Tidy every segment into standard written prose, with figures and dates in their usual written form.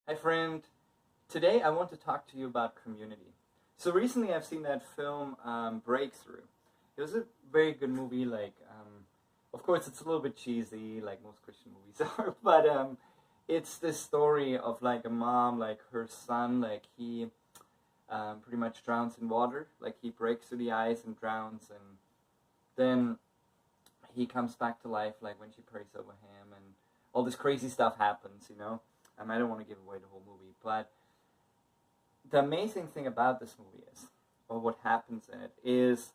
Hi friend, today I want to talk to you about community. So recently I've seen that film Breakthrough. It was a very good movie, of course it's a little bit cheesy like most Christian movies are, but it's this story of like a mom, like her son, like he pretty much drowns in water, like he breaks through the ice and drowns, and then he comes back to life like when she prays over him, and all this crazy stuff happens. I don't want to give away the whole movie, but the amazing thing about this movie is, or what happens in it, is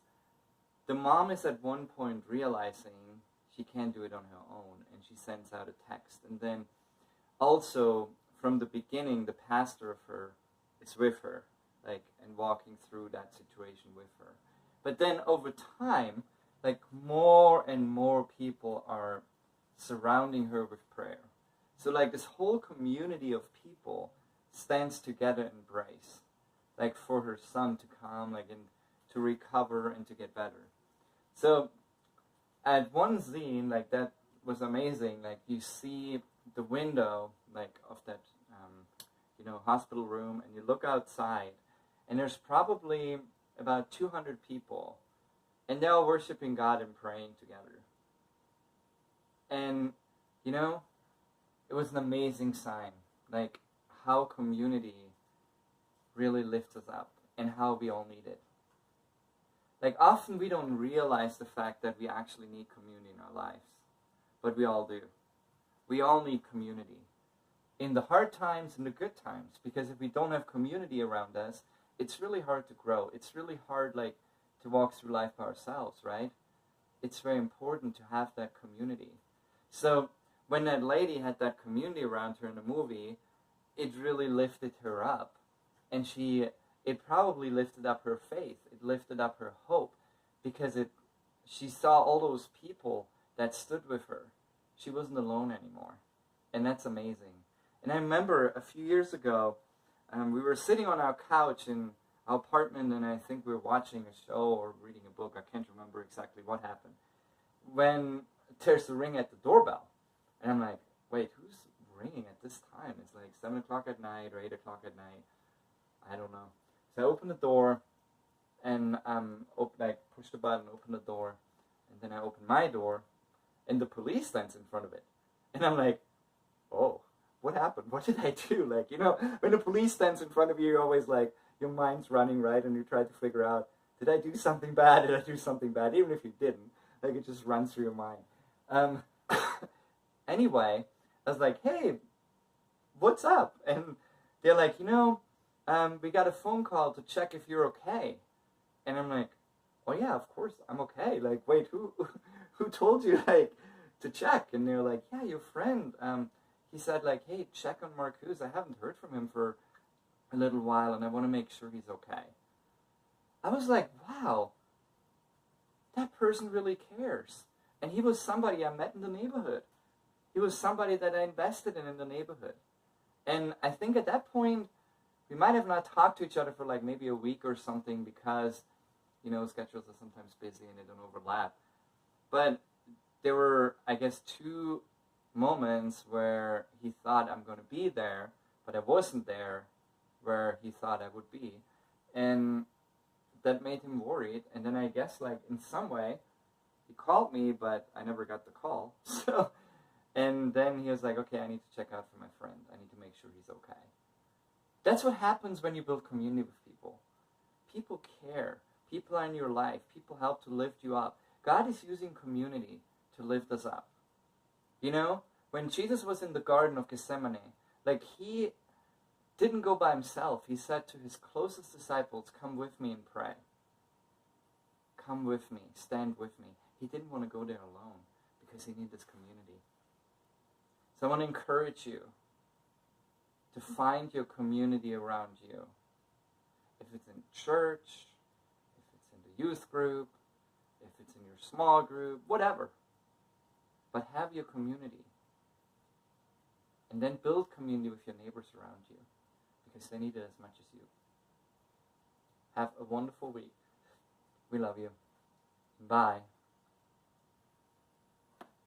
the mom is at one point realizing she can't do it on her own, and she sends out a text. And then also, from the beginning, the pastor of her is with her, and walking through that situation with her. But then over time, more and more people are surrounding her with prayer. So this whole community of people stands together in grace, for her son to come, and to recover and to get better. So at one scene, that was amazing. You see the window, of that, hospital room, and you look outside, and there's probably about 200 people, and they're all worshiping God and praying together. And, it was an amazing sign, how community really lifts us up and how we all need it. Often we don't realize the fact that we actually need community in our lives, but we all do. We all need community in the hard times and the good times, because if we don't have community around us, it's really hard to grow. It's really hard to walk through life by ourselves, right? It's very important to have that community. So when that lady had that community around her in the movie, it really lifted her up. And it probably lifted up her faith. It lifted up her hope, because she saw all those people that stood with her. She wasn't alone anymore. And that's amazing. And I remember a few years ago, we were sitting on our couch in our apartment, and I think we were watching a show or reading a book. I can't remember exactly what happened, when there's a ring at the doorbell. And I'm like, wait, who's ringing at this time? It's 7 o'clock at night or 8 o'clock at night. I don't know. So I open the door, and push the button, open the door, and then I open my door, and the police stands in front of it. And I'm like, oh, what happened? What did I do? When the police stands in front of you, you're always your mind's running, right? And you try to figure out, did I do something bad? Did I do something bad? Even if you didn't, it just runs through your mind. Anyway, I was like, hey, what's up? And they're like, we got a phone call to check if you're okay. And I'm like, oh yeah, of course I'm okay. Wait, who told you to check? And they're like, yeah, your friend. He said hey, check on Marcuse. I haven't heard from him for a little while, and I want to make sure he's okay. I was like, wow, that person really cares. And he was somebody I met in the neighborhood. He was somebody that I invested in the neighborhood. And I think at that point, we might have not talked to each other for maybe a week or something, because, schedules are sometimes busy and they don't overlap. But there were, I guess, 2 moments where he thought I'm going to be there, but I wasn't there where he thought I would be. And that made him worried. And then I guess, in some way, he called me, but I never got the call. So, and then he was like, okay, I need to check out for my friend. I need to make sure he's okay. That's what happens when you build community with people. People care. People are in your life. People help to lift you up. God is using community to lift us up. When Jesus was in the Garden of Gethsemane, he didn't go by himself. He said to his closest disciples, come with me and pray. Come with me. Stand with me. He didn't want to go there alone, because he needed this community. So I want to encourage you to find your community around you. If it's in church, if it's in the youth group, if it's in your small group, whatever. But have your community. And then build community with your neighbors around you, because they need it as much as you. Have a wonderful week. We love you. Bye.